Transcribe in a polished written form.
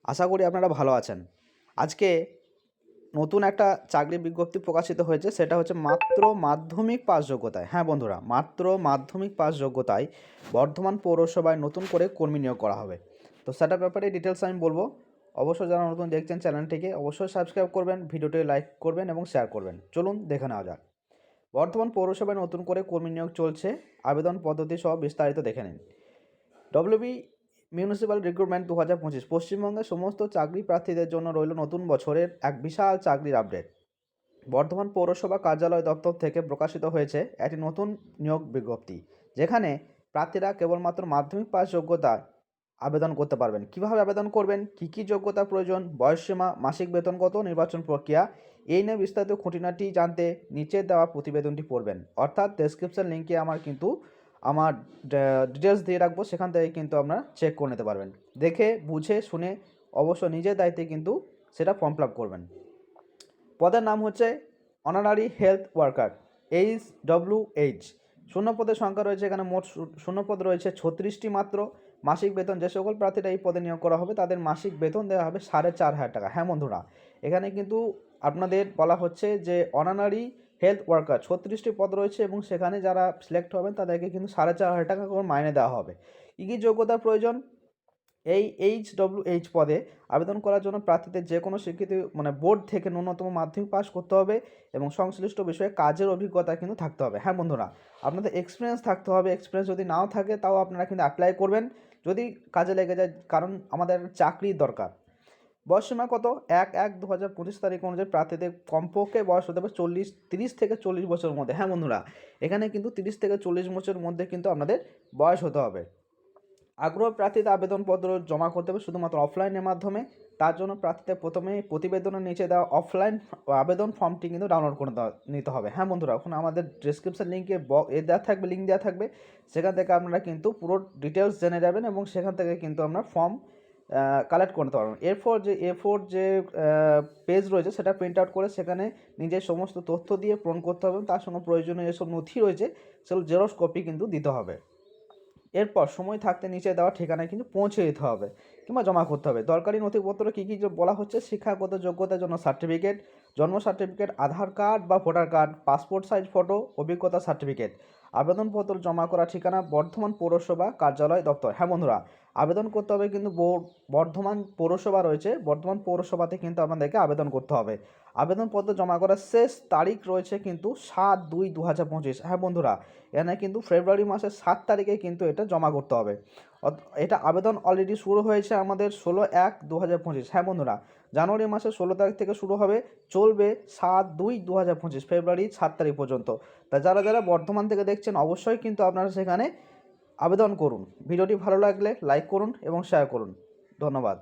আশা করি আপনারা ভালো আছেন। আজকে নতুন একটা চাকরির বিজ্ঞপ্তি প্রকাশিত হয়েছে, সেটা হচ্ছে মাত্র মাধ্যমিক পাস যোগ্যতায়। হ্যাঁ বন্ধুরা, মাত্র মাধ্যমিক পাস যোগ্যতায় বর্ধমান পৌরসভায় নতুন করে কর্মী নিয়োগ করা হবে। তো সেটার ব্যাপারে ডিটেলস আমি বলবো। অবশ্যই যারা নতুন দেখছেন চ্যানেলটিকে অবশ্যই সাবস্ক্রাইব করবেন, ভিডিওটি লাইক করবেন এবং শেয়ার করবেন। চলুন দেখে নেওয়া যাক। বর্ধমান পৌরসভায় নতুন করে কর্মী নিয়োগ চলছে, আবেদন পদ্ধতি সহ বিস্তারিত দেখে নিন। ডব্লিউবি মিউনিসিপ্যাল রিক্রুটমেন্ট 2025 পশ্চিমবঙ্গের সমস্ত চাকরি প্রার্থীদের জন্য রইল নতুন বছরের এক বিশাল চাকরির আপডেট। বর্ধমান পৌরসভা কার্যালয় দপ্তর থেকে প্রকাশিত হয়েছে একটি নতুন নিয়োগ বিজ্ঞপ্তি, যেখানে প্রার্থীরা কেবলমাত্র মাধ্যমিক পাস যোগ্যতা আবেদন করতে পারবেন। কিভাবে আবেদন করবেন, কী কী যোগ্যতা প্রয়োজন, বয়সসীমা, মাসিক বেতন কত, নির্বাচন প্রক্রিয়া, এই নিয়ে বিস্তারিত খুঁটিনাটি জানতে নিচে দেওয়া প্রতিবেদনটি পড়বেন। অর্থাৎ ডেসক্রিপশন লিঙ্কে আমার ডিটেলস দিয়ে রাখবো, সেখান থেকে কিন্তু আপনারা চেক করে নিতে পারবেন। দেখে বুঝে শুনে অবশ্য নিজের দায়িত্বে কিন্তু সেটা ফর্ম ফিল আপ করবেন। পদের নাম হচ্ছে অনারারি হেলথ ওয়ার্কার, HWH। শূন্যপদের সংখ্যা রয়েছে এখানে, মোট শূন্যপদ রয়েছে 36টি মাত্র। মাসিক বেতন, যে সকল প্রার্থীরা এই পদে নিয়োগ করা হবে তাদের মাসিক বেতন দেওয়া হবে 4,500 টাকা। হ্যাঁ বন্ধুরা, এখানে কিন্তু আপনাদের বলা হচ্ছে যে অনারারি হেলথ ওয়ার্কার 36টি পদ রয়েছে এবং সেখানে যারা সিলেক্ট হবেন তাদেরকে কিন্তু 4,500 টাকা করে মাইনে দেওয়া হবে। কী কী যোগ্যতা প্রয়োজন, এই HWH পদে আবেদন করার জন্য প্রার্থীদের যে কোনো স্বীকৃতি বোর্ড থেকে ন্যূনতম মাধ্যমিক পাস করতে হবে এবং সংশ্লিষ্ট বিষয়ে কাজের অভিজ্ঞতা কিন্তু থাকতে হবে। হ্যাঁ বন্ধুরা, আপনাদের এক্সপিরিয়েন্স থাকতে হবে। এক্সপিরিয়েন্স যদি নাও থাকে তাও আপনারা কিন্তু অ্যাপ্লাই করবেন যদি কাজে লেগে যায়, কারণ আমাদের চাকরির দরকার। বয়সসীমা কত, 1/1/2025 তারিখ অনুযায়ী প্রার্থীদের কমপক্ষে বয়স হতে হবে 30 থেকে 40 বছরের মধ্যে। হ্যাঁ বন্ধুরা, এখানে কিন্তু 30 থেকে 40 বছরের মধ্যে কিন্তু আপনাদের বয়স হতে হবে। আগ্রহ প্রার্থীদের আবেদনপত্র জমা করতে হবে শুধুমাত্র অফলাইনের মাধ্যমে। তার জন্য প্রার্থীদের প্রথমে প্রতিবেদনের নিচে দেওয়া অফলাইন আবেদন ফর্মটি কিন্তু ডাউনলোড করে নিতে হবে। হ্যাঁ বন্ধুরা, ওখানে আমাদের ডিসক্রিপশন লিঙ্কে দেওয়া থাকবে, লিঙ্ক দেওয়া থাকবে, সেখান থেকে আপনারা কিন্তু পুরো ডিটেলস জেনে যাবেন এবং সেখান থেকে কিন্তু আপনার ফর্ম কালেক্ট করতে পারবেন। এরপর যে পেজ রয়েছে সেটা প্রিন্ট আউট করে সেখানে নিজের সমস্ত তথ্য দিয়ে পূরণ করতে হবে। তার সঙ্গে প্রয়োজনীয় যেসব নথি রয়েছে সেগুলো জেরক্স কপি কিন্তু দিতে হবে। এরপর সময় থাকতে নিচে দেওয়া ঠিকানায় কিন্তু পৌঁছে দিতে হবে কিংবা জমা করতে হবে। দরকারি নথিপত্র কী কী বলা হচ্ছে, শিক্ষাগত যোগ্যতার জন্য সার্টিফিকেট, জন্ম সার্টিফিকেট, আধার কার্ড বা voter card, passport size photo, অভিজ্ঞতা সার্টিফিকেট। আবেদনপত্র জমা করা ঠিকানা বর্ধমান পৌরসভা কার্যালয় দপ্তর। হ্যাঁ বন্ধুরা, আবেদন করতে হবে কিন্তু বর্ধমান পৌরসভা রয়েছে, বর্ধমান পৌরসভাতে কিন্তু আপনাদেরকে আবেদন করতে হবে। আবেদনপত্র জমা করার শেষ তারিখ রয়েছে কিন্তু 7/2/2025। হ্যাঁ বন্ধুরা, এখানে কিন্তু ফেব্রুয়ারি মাসের 7 তারিখে কিন্তু এটা জমা করতে হবে। এটা আবেদন অলরেডি শুরু হয়েছে আমাদের 16/1/2025। হ্যাঁ বন্ধুরা, জানুয়ারি মাসের 16 তারিখ থেকে শুরু হবে, চলবে 7/2/2025 ফেব্রুয়ারি 7 তারিখ পর্যন্ত। তা যারা যারা বর্ধমান থেকে দেখছেন অবশ্যই কিন্তু আপনারা সেখানে আবেদন করুন। ভিডিওটি ভালো লাগলে লাইক করুন এবং শেয়ার করুন। ধন্যবাদ।